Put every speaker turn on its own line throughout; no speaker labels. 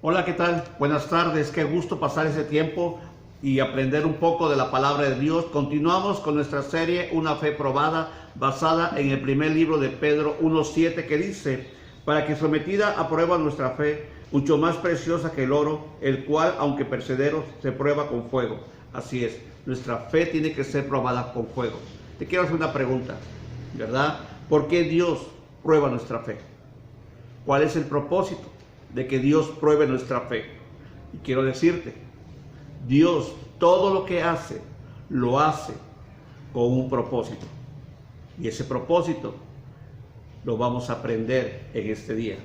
Hola, ¿qué tal? Buenas tardes, qué gusto pasar ese tiempo y aprender un poco de la palabra de Dios. Continuamos con nuestra serie Una fe probada, basada en el primer libro de Pedro 1:7, que dice: para que sometida a prueba nuestra fe, mucho más preciosa que el oro, el cual, aunque perecedero, se prueba con fuego. Así es, nuestra fe tiene que ser probada con fuego. Te quiero hacer una pregunta, ¿verdad? ¿Por qué Dios prueba nuestra fe? ¿Cuál es el propósito de que Dios pruebe nuestra fe? Y quiero decirte, Dios todo lo que hace, lo hace con un propósito. Y ese propósito lo vamos a aprender en este día.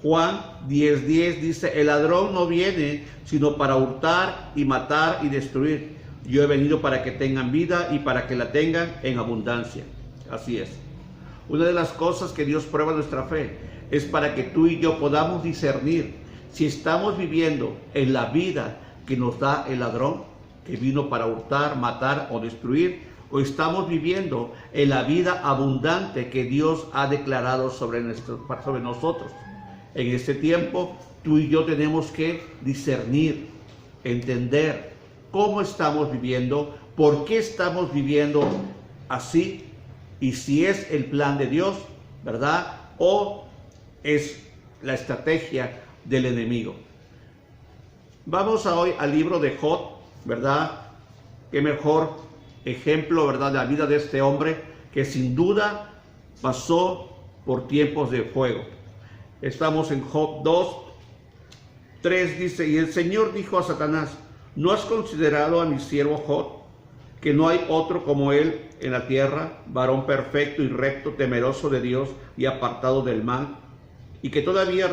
Juan 10:10 dice: el ladrón no viene sino para hurtar y matar y destruir. Yo he venido para que tengan vida y para que la tengan en abundancia. Así es. Una de las cosas que Dios prueba nuestra fe es para que tú y yo podamos discernir si estamos viviendo en la vida que nos da el ladrón, que vino para hurtar, matar o destruir, o estamos viviendo en la vida abundante que Dios ha declarado sobre nosotros. En este tiempo, tú y yo tenemos que discernir, entender cómo estamos viviendo, por qué estamos viviendo así, y si es el plan de Dios, ¿verdad? O es la estrategia del enemigo. Vamos hoy al libro de Job, ¿verdad? Qué mejor ejemplo, ¿verdad?, de la vida de este hombre que sin duda pasó por tiempos de fuego. Estamos en Job 2:3, dice: y el Señor dijo a Satanás: ¿no has considerado a mi siervo Job, que no hay otro como él en la tierra, varón perfecto y recto, temeroso de Dios y apartado del mal, y que todavía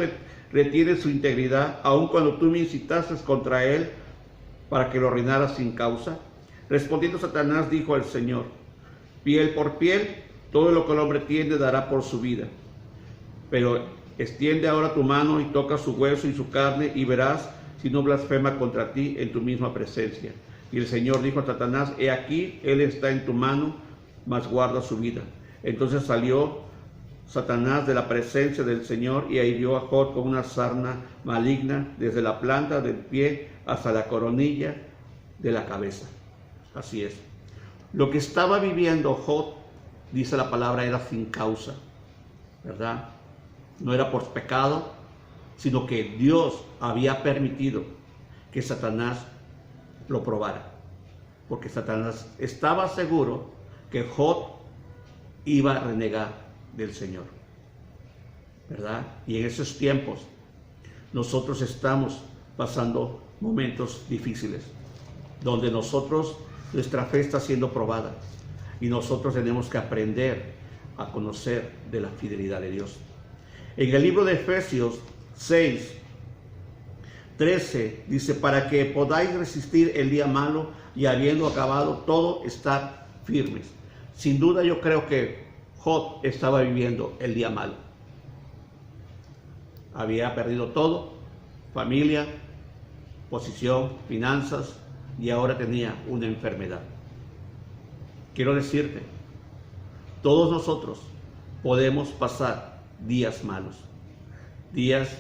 retiene su integridad, aun cuando tú me incitaste contra él para que lo arruinaras sin causa? Respondiendo Satanás, dijo al Señor: piel por piel, todo lo que el hombre tiene dará por su vida. Pero extiende ahora tu mano y toca su hueso y su carne, y verás si no blasfema contra ti en tu misma presencia. Y el Señor dijo a Satanás: he aquí, él está en tu mano, mas guarda su vida. Entonces salió Satanás de la presencia del Señor y hirió a Job con una sarna maligna desde la planta del pie hasta la coronilla de la cabeza. Así es. Lo que estaba viviendo Job, dice la palabra, era sin causa, ¿verdad? No era por pecado, sino que Dios había permitido que Satanás lo probara, porque Satanás estaba seguro que Job iba a renegar del Señor, ¿verdad? Y en esos tiempos nosotros estamos pasando momentos difíciles, donde nuestra fe está siendo probada, y nosotros tenemos que aprender a conocer de la fidelidad de Dios. En el libro de Efesios 6:13 dice: para que podáis resistir el día malo y habiendo acabado todo, estar firmes. Sin duda yo creo que Job estaba viviendo el día malo. Había perdido todo: familia, posición, finanzas, y ahora tenía una enfermedad. Quiero decirte, todos nosotros podemos pasar días malos, días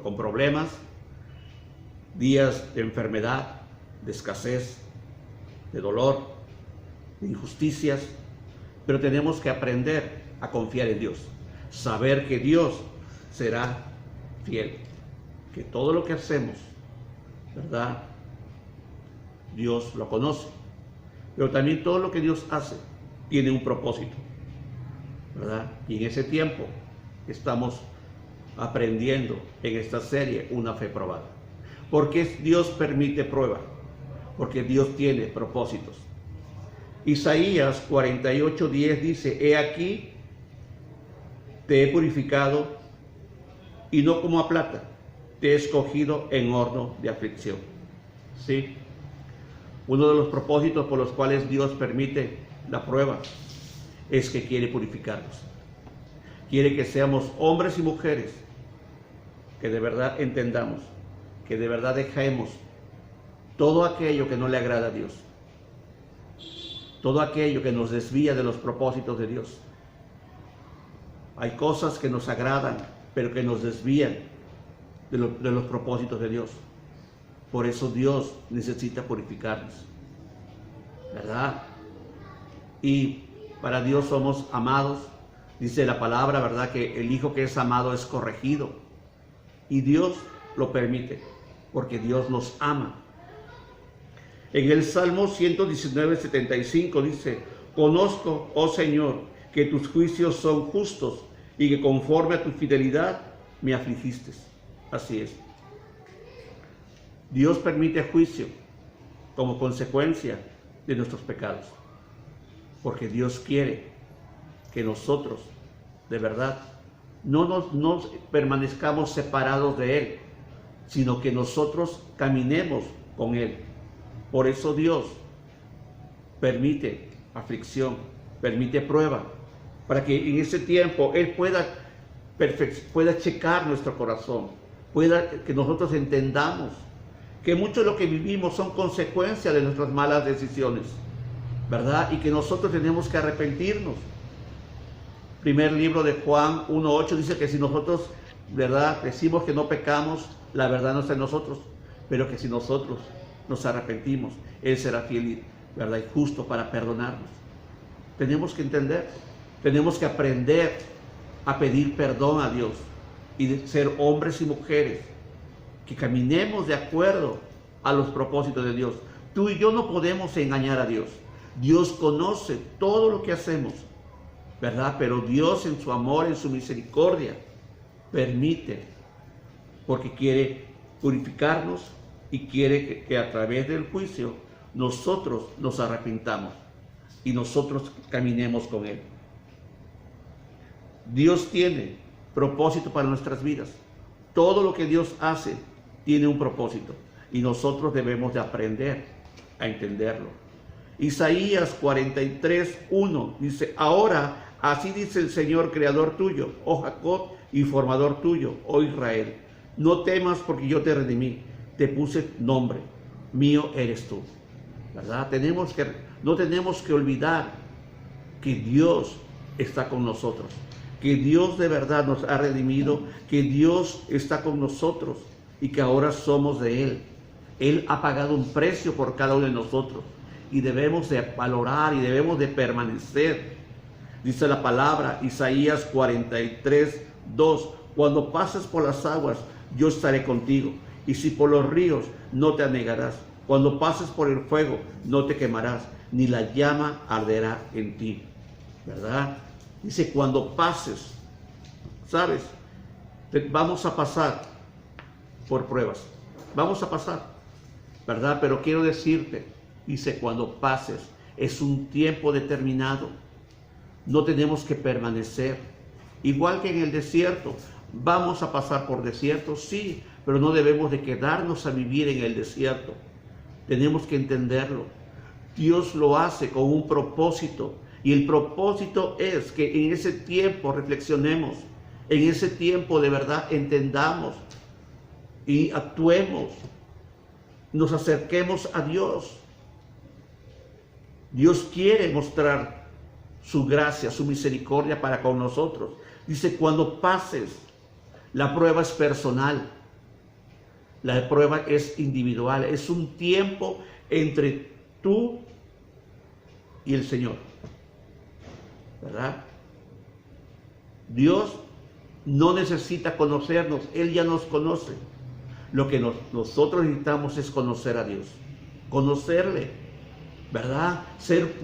con problemas, días de enfermedad, de escasez, de dolor, de injusticias, pero tenemos que aprender a confiar en Dios, saber que Dios será fiel, que todo lo que hacemos, ¿verdad?, Dios lo conoce, pero también todo lo que Dios hace tiene un propósito, ¿verdad? Y en ese tiempo estamos aprendiendo en esta serie Una fe probada. ¿Por qué Dios permite prueba? Porque Dios tiene propósitos. Isaías 48:10 dice: he aquí, te he purificado, y no como a plata, te he escogido en horno de aflicción. ¿Sí? Uno de los propósitos por los cuales Dios permite la prueba es que quiere purificarnos. Quiere que seamos hombres y mujeres que de verdad entendamos, que de verdad dejemos todo aquello que no le agrada a Dios, todo aquello que nos desvía de los propósitos de Dios. Hay cosas que nos agradan, pero que nos desvían de los propósitos de Dios. Por eso Dios necesita purificarnos, ¿verdad? Y para Dios somos amados. Dice la palabra, ¿verdad?, que el hijo que es amado es corregido. Y Dios lo permite, porque Dios nos ama. En el Salmo 119:75 dice: conozco, oh Señor, que tus juicios son justos y que conforme a tu fidelidad me afligiste. Así es. Dios permite juicio como consecuencia de nuestros pecados, porque Dios quiere que nosotros, de verdad, no permanezcamos separados de Él, sino que nosotros caminemos con Él. Por eso Dios permite aflicción, permite prueba, para que en ese tiempo Él pueda checar nuestro corazón, que nosotros entendamos que mucho de lo que vivimos son consecuencias de nuestras malas decisiones, ¿verdad? Y que nosotros tenemos que arrepentirnos. Primer libro de Juan 1:8 dice que si nosotros, ¿verdad?, decimos que no pecamos, la verdad no está en nosotros, pero que si nosotros nos arrepentimos, Él será fiel, ¿verdad?, y justo para perdonarnos. Tenemos que entender, tenemos que aprender a pedir perdón a Dios y de ser hombres y mujeres que caminemos de acuerdo a los propósitos de Dios. Tú y yo no podemos engañar a Dios. Dios conoce todo lo que hacemos, ¿verdad? Pero Dios, en su amor, en su misericordia, permite, porque quiere purificarnos y quiere que a través del juicio nosotros nos arrepintamos y nosotros caminemos con Él. Dios tiene propósito para nuestras vidas. Todo lo que Dios hace tiene un propósito y nosotros debemos de aprender a entenderlo. Isaías 43:1 dice: ahora así dice el Señor, creador tuyo, oh Jacob, y formador tuyo, oh Israel. No temas, porque yo te redimí, te puse nombre, mío eres tú. ¿Verdad? No tenemos que olvidar que Dios está con nosotros, que Dios de verdad nos ha redimido, que Dios está con nosotros y que ahora somos de Él. Él ha pagado un precio por cada uno de nosotros y debemos de valorar y debemos de permanecer. Dice la palabra, Isaías 43:2: cuando pases por las aguas, yo estaré contigo, y si por los ríos, no te anegarás. Cuando pases por el fuego, no te quemarás, ni la llama arderá en ti. ¿Verdad? Dice, cuando pases, ¿sabes? Vamos a pasar por pruebas, vamos a pasar, ¿verdad? Pero quiero decirte, dice, cuando pases, es un tiempo determinado. No tenemos que permanecer. Igual que en el desierto, vamos a pasar por desiertos, sí, pero no debemos de quedarnos a vivir en el desierto. Tenemos que entenderlo. Dios lo hace con un propósito, y el propósito es que en ese tiempo reflexionemos, en ese tiempo de verdad entendamos y actuemos, nos acerquemos a Dios. Dios quiere mostrar su gracia, su misericordia para con nosotros. Dice, cuando pases, la prueba es personal, la prueba es individual, es un tiempo entre tú y el Señor, ¿verdad? Dios no necesita conocernos, Él ya nos conoce. Lo que nosotros necesitamos es conocer a Dios, conocerle, ¿verdad? Ser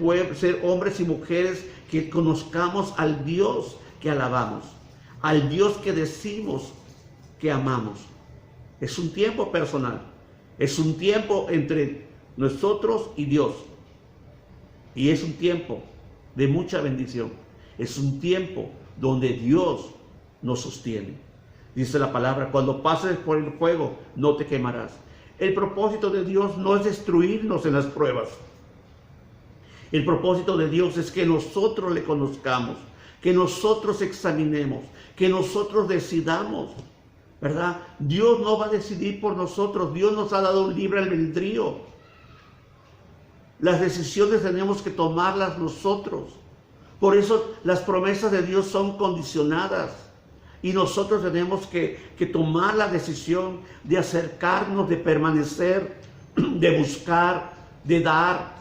hombres y mujeres que conozcamos al Dios que alabamos, al Dios que decimos que amamos. Es un tiempo personal, es un tiempo entre nosotros y Dios, y es un tiempo de mucha bendición, es un tiempo donde Dios nos sostiene. Dice la palabra, cuando pases por el fuego, no te quemarás. El propósito de Dios no es destruirnos en las pruebas. El propósito de Dios es que nosotros le conozcamos, que nosotros examinemos, que nosotros decidamos, ¿verdad? Dios no va a decidir por nosotros, Dios nos ha dado un libre albedrío. Las decisiones tenemos que tomarlas nosotros. Por eso las promesas de Dios son condicionadas. Y nosotros tenemos que tomar la decisión de acercarnos, de permanecer, de buscar, de dar.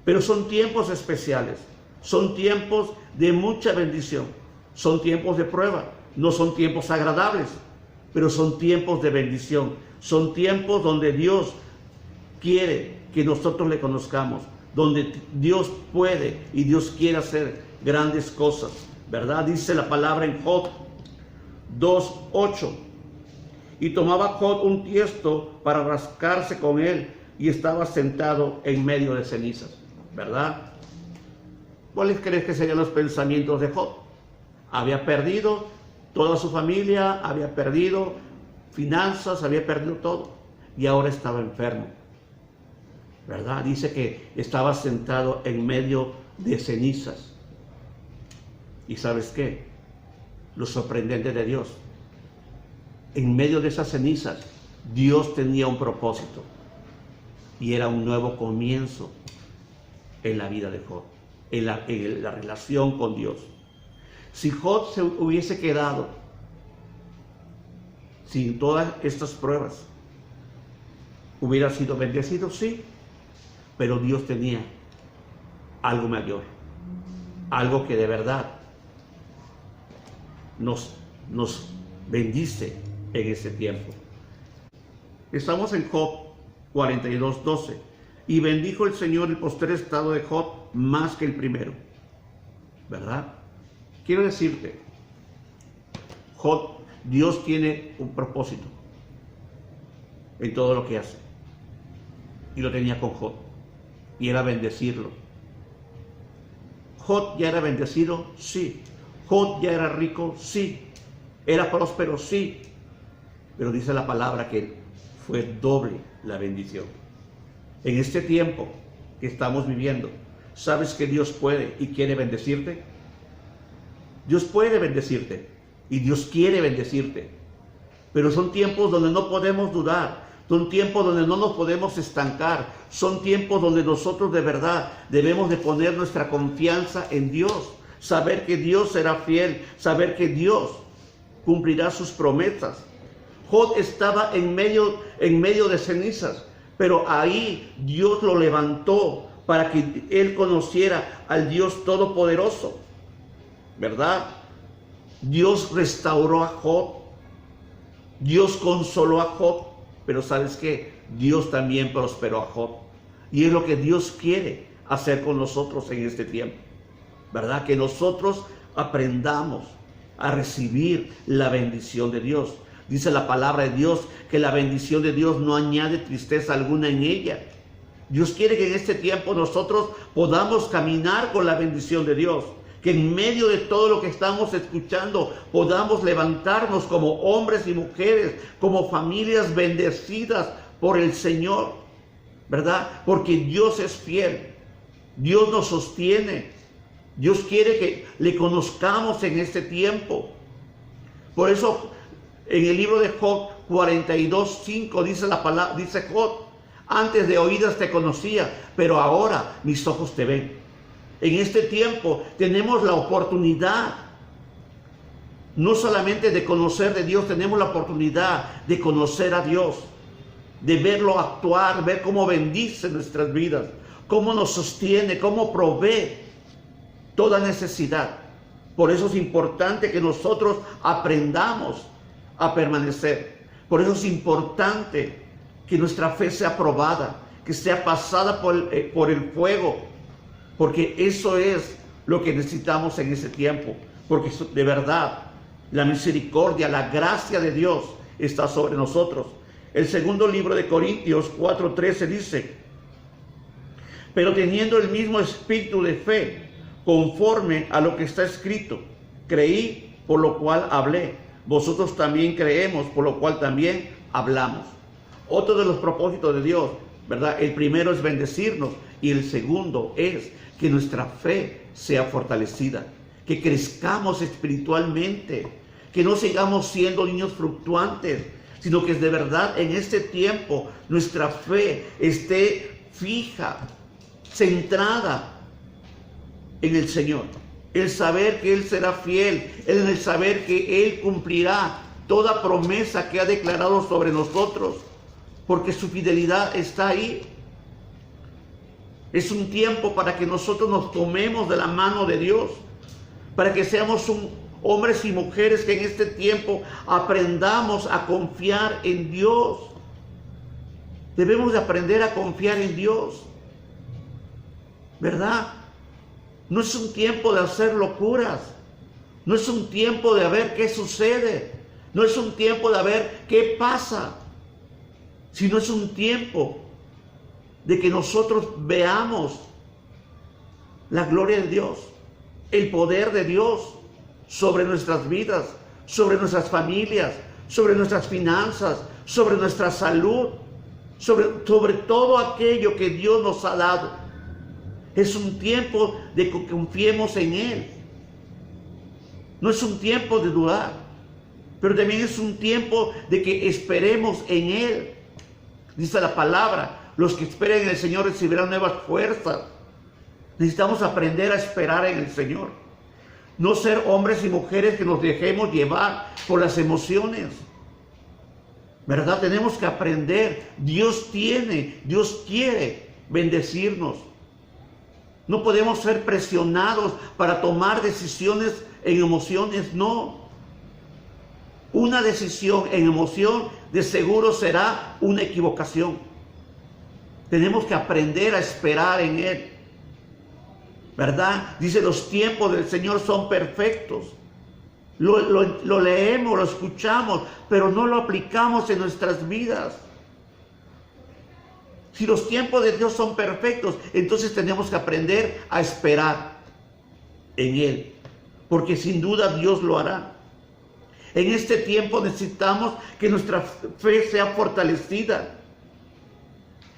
Pero son tiempos especiales, son tiempos de mucha bendición, son tiempos de prueba, no son tiempos agradables, pero son tiempos de bendición, son tiempos donde Dios quiere que nosotros le conozcamos, donde Dios puede y Dios quiere hacer grandes cosas, ¿verdad? Dice la palabra en Job 2:8. Y tomaba Job un tiesto para rascarse con él y estaba sentado en medio de cenizas, ¿verdad? ¿Cuáles crees que serían los pensamientos de Job? Había perdido toda su familia, había perdido finanzas, había perdido todo y ahora estaba enfermo, ¿verdad? Dice que estaba sentado en medio de cenizas. ¿Y sabes qué? Lo sorprendente de Dios, en medio de esas cenizas, Dios tenía un propósito y era un nuevo comienzo en la vida de Job, en la relación con Dios. Si Job se hubiese quedado sin todas estas pruebas, ¿hubiera sido bendecido? Sí, pero Dios tenía algo mayor, algo que de verdad nos bendice en ese tiempo. Estamos en Job 42:12. Y bendijo el Señor el postrer estado de Job más que el primero, ¿verdad? Quiero decirte, Job, Dios tiene un propósito en todo lo que hace, y lo tenía con Job, y era bendecirlo. Job ya era bendecido, sí. Job ya era rico, sí. Era próspero, sí. Pero dice la palabra que fue doble la bendición. En este tiempo que estamos viviendo, ¿sabes que Dios puede y quiere bendecirte? Dios puede bendecirte y Dios quiere bendecirte. Pero son tiempos donde no podemos dudar, son tiempos donde no nos podemos estancar, son tiempos donde nosotros de verdad debemos de poner nuestra confianza en Dios, saber que Dios será fiel, saber que Dios cumplirá sus promesas. Job estaba en medio de cenizas, pero ahí Dios lo levantó para que él conociera al Dios Todopoderoso, ¿verdad? Dios restauró a Job, Dios consoló a Job, pero ¿sabes qué? Dios también prosperó a Job. Y es lo que Dios quiere hacer con nosotros en este tiempo, ¿verdad? Que nosotros aprendamos a recibir la bendición de Dios. Dice la palabra de Dios que la bendición de Dios no añade tristeza alguna en ella. Dios quiere que en este tiempo nosotros podamos caminar con la bendición de Dios. Que en medio de todo lo que estamos escuchando podamos levantarnos como hombres y mujeres, como familias bendecidas por el Señor, ¿verdad? Porque Dios es fiel. Dios nos sostiene. Dios quiere que le conozcamos en este tiempo. Por eso en el libro de Job 42:5 dice la palabra, dice Job: antes de oídas te conocía, pero ahora mis ojos te ven. En este tiempo tenemos la oportunidad no solamente de conocer de Dios, tenemos la oportunidad de conocer a Dios, de verlo actuar, ver cómo bendice nuestras vidas, cómo nos sostiene, cómo provee toda necesidad. Por eso es importante que nosotros aprendamos a permanecer. Por eso es importante que nuestra fe sea probada, que sea pasada por el fuego, porque eso es lo que necesitamos en ese tiempo, porque de verdad la misericordia, la gracia de Dios está sobre nosotros. El segundo libro de Corintios 4:13 dice: pero teniendo el mismo espíritu de fe, conforme a lo que está escrito, creí, por lo cual hablé. Vosotros también creemos, por lo cual también hablamos. Otro de los propósitos de Dios, ¿verdad? El primero es bendecirnos y el segundo es que nuestra fe sea fortalecida, que crezcamos espiritualmente, que no sigamos siendo niños fluctuantes, sino que de verdad en este tiempo nuestra fe esté fija, centrada en el Señor. el saber que Él será fiel, en el saber que Él cumplirá toda promesa que ha declarado sobre nosotros, porque su fidelidad está ahí. Es un tiempo para que nosotros nos tomemos de la mano de Dios, para que seamos hombres y mujeres que en este tiempo aprendamos a confiar en Dios. Debemos de aprender a confiar en Dios, ¿verdad? No es un tiempo de hacer locuras, no es un tiempo de ver qué sucede, no es un tiempo de ver qué pasa, sino es un tiempo de que nosotros veamos la gloria de Dios, el poder de Dios sobre nuestras vidas, sobre nuestras familias, sobre nuestras finanzas, sobre nuestra salud, sobre todo aquello que Dios nos ha dado. Es un tiempo de que confiemos en Él. No es un tiempo de dudar, pero también es un tiempo de que esperemos en Él. Dice la palabra, los que esperen en el Señor recibirán nuevas fuerzas. Necesitamos aprender a esperar en el Señor. No ser hombres y mujeres que nos dejemos llevar por las emociones, ¿verdad? Tenemos que aprender. Dios quiere bendecirnos. No podemos ser presionados para tomar decisiones en emociones, no. Una decisión en emoción de seguro será una equivocación. Tenemos que aprender a esperar en Él, ¿verdad? Dice, los tiempos del Señor son perfectos. Lo leemos, lo escuchamos, pero no lo aplicamos en nuestras vidas. Si los tiempos de Dios son perfectos, entonces tenemos que aprender a esperar en Él, porque sin duda Dios lo hará. En este tiempo necesitamos que nuestra fe sea fortalecida.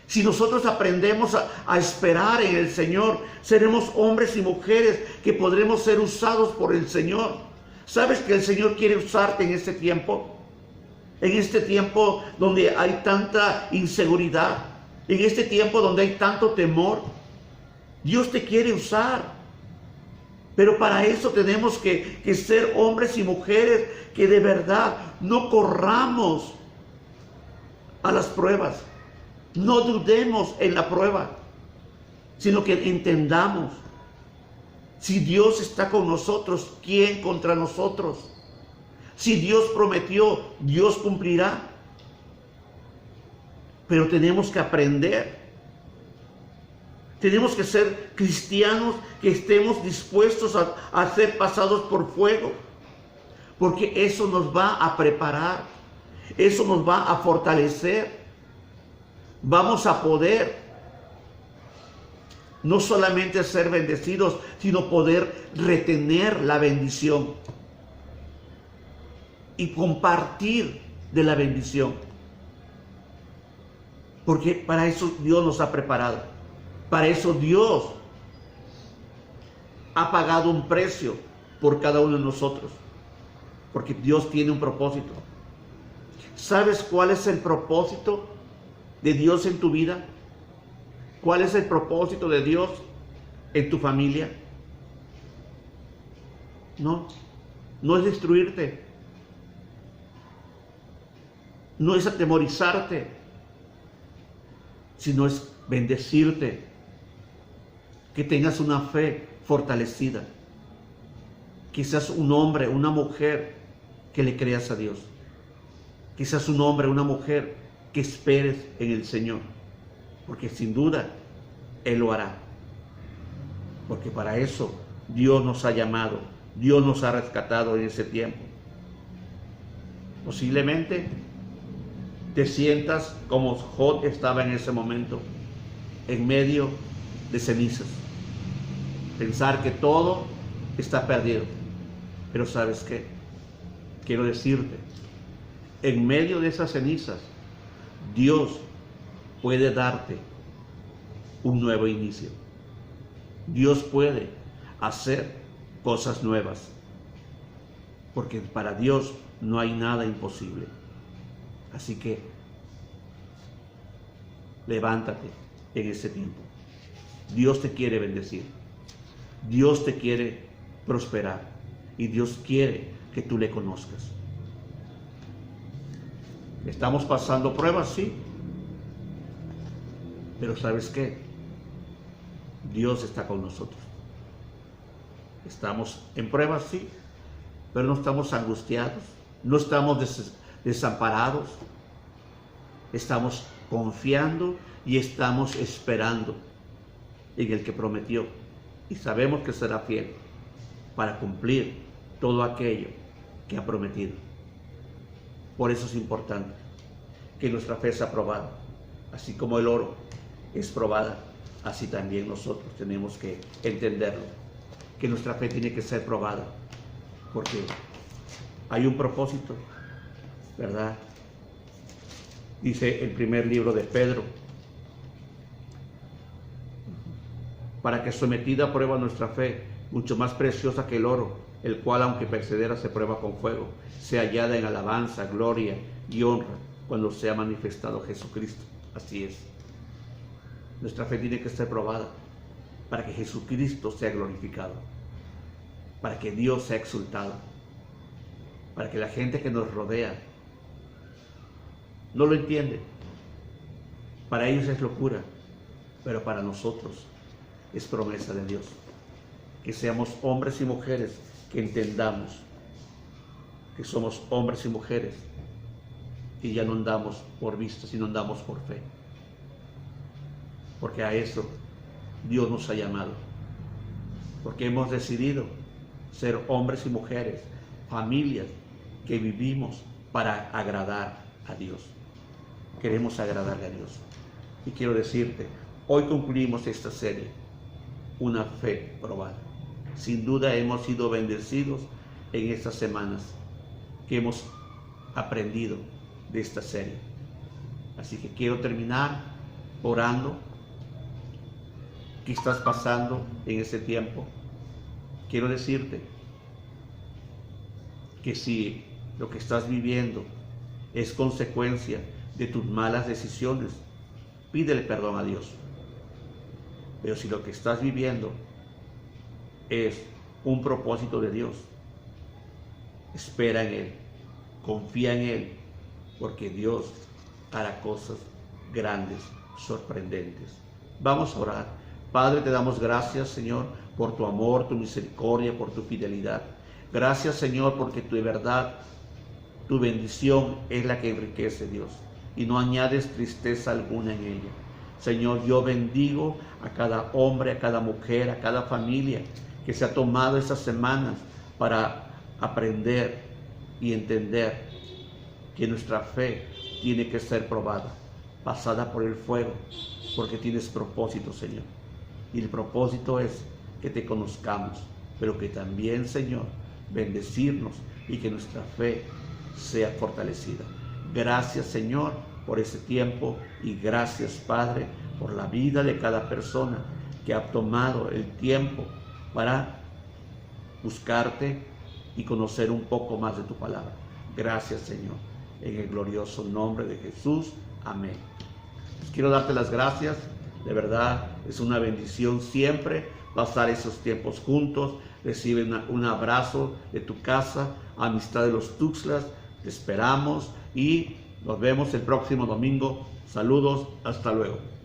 Si nosotros aprendemos a esperar en el Señor, seremos hombres y mujeres que podremos ser usados por el Señor. ¿Sabes que el Señor quiere usarte en este tiempo? En este tiempo donde hay tanta inseguridad, en este tiempo donde hay tanto temor, Dios te quiere usar. Pero para eso tenemos que ser hombres y mujeres que de verdad no corramos a las pruebas. No dudemos en la prueba, sino que entendamos, si Dios está con nosotros, ¿quién contra nosotros? Si Dios prometió, Dios cumplirá. Pero tenemos que aprender. Tenemos que ser cristianos que estemos dispuestos a ser pasados por fuego, porque eso nos va a preparar, eso nos va a fortalecer. Vamos a poder no solamente ser bendecidos, sino poder retener la bendición y compartir de la bendición, porque para eso Dios nos ha preparado. Para eso Dios ha pagado un precio por cada uno de nosotros, porque Dios tiene un propósito. ¿Sabes cuál es el propósito de Dios en tu vida? ¿Cuál es el propósito de Dios en tu familia? No es destruirte, no es atemorizarte, sino es bendecirte, que tengas una fe fortalecida, que seas un hombre, una mujer que le creas a Dios, que seas un hombre, una mujer que esperes en el Señor, porque sin duda Él lo hará, porque para eso Dios nos ha llamado, Dios nos ha rescatado en ese tiempo. Posiblemente te sientas como Job estaba en ese momento, en medio de cenizas, pensar que todo está perdido. Pero ¿sabes qué? Quiero decirte, en medio de esas cenizas, Dios puede darte un nuevo inicio. Dios puede hacer cosas nuevas, porque para Dios no hay nada imposible. Así que levántate en ese tiempo. Dios te quiere bendecir. Dios te quiere prosperar. Y Dios quiere que tú le conozcas. Estamos pasando pruebas, sí. Pero ¿sabes qué? Dios está con nosotros. Estamos en pruebas, sí, pero no estamos angustiados, no estamos desamparados. Estamos confiando y estamos esperando en el que prometió. Y sabemos que será fiel para cumplir todo aquello que ha prometido. Por eso es importante que nuestra fe sea probada. Así como el oro es probada, así también nosotros tenemos que entenderlo, que nuestra fe tiene que ser probada, porque hay un propósito, ¿verdad? Dice el primer libro de Pedro, para que sometida a prueba nuestra fe, mucho más preciosa que el oro, el cual aunque perseverara se prueba con fuego, sea hallada en alabanza, gloria y honra cuando sea manifestado Jesucristo. Así es. Nuestra fe tiene que ser probada para que Jesucristo sea glorificado, para que Dios sea exaltado, para que la gente que nos rodea no lo entiende. Para ellos es locura, pero para nosotros es promesa de Dios. Que seamos hombres y mujeres que entendamos que somos hombres y mujeres y ya no andamos por vista, sino andamos por fe. Porque a eso Dios nos ha llamado. Porque hemos decidido ser hombres y mujeres, familias que vivimos para agradar a Dios. Queremos agradarle a Dios. Y quiero decirte, hoy concluimos esta serie, una fe probada. Sin duda hemos sido bendecidos en estas semanas que hemos aprendido de esta serie. Así que quiero terminar orando. ¿Qué estás pasando en ese tiempo? Quiero decirte que si lo que estás viviendo es consecuencia de tus malas decisiones, pídele perdón a Dios. Pero si lo que estás viviendo es un propósito de Dios, espera en Él, confía en Él, porque Dios hará cosas grandes, sorprendentes. Vamos a orar. Padre, te damos gracias, Señor, por tu amor, tu misericordia, por tu fidelidad. Gracias, Señor, porque tu verdad, tu bendición es la que enriquece, Dios, y no añades tristeza alguna en ella. Señor, yo bendigo a cada hombre, a cada mujer, a cada familia que se ha tomado estas semanas para aprender y entender que nuestra fe tiene que ser probada, pasada por el fuego, porque tienes propósito, Señor. Y el propósito es que te conozcamos, pero que también, Señor, bendecirnos y que nuestra fe sea fortalecida. Gracias, Señor, por ese tiempo, y gracias, Padre, por la vida de cada persona que ha tomado el tiempo para buscarte y conocer un poco más de tu palabra. Gracias, Señor, en el glorioso nombre de Jesús. Amén. Quiero darte las gracias. De verdad, es una bendición siempre pasar esos tiempos juntos. Recibe un abrazo de tu casa, Amistad de los Tuxtlas. Te esperamos y nos vemos el próximo domingo. Saludos, hasta luego.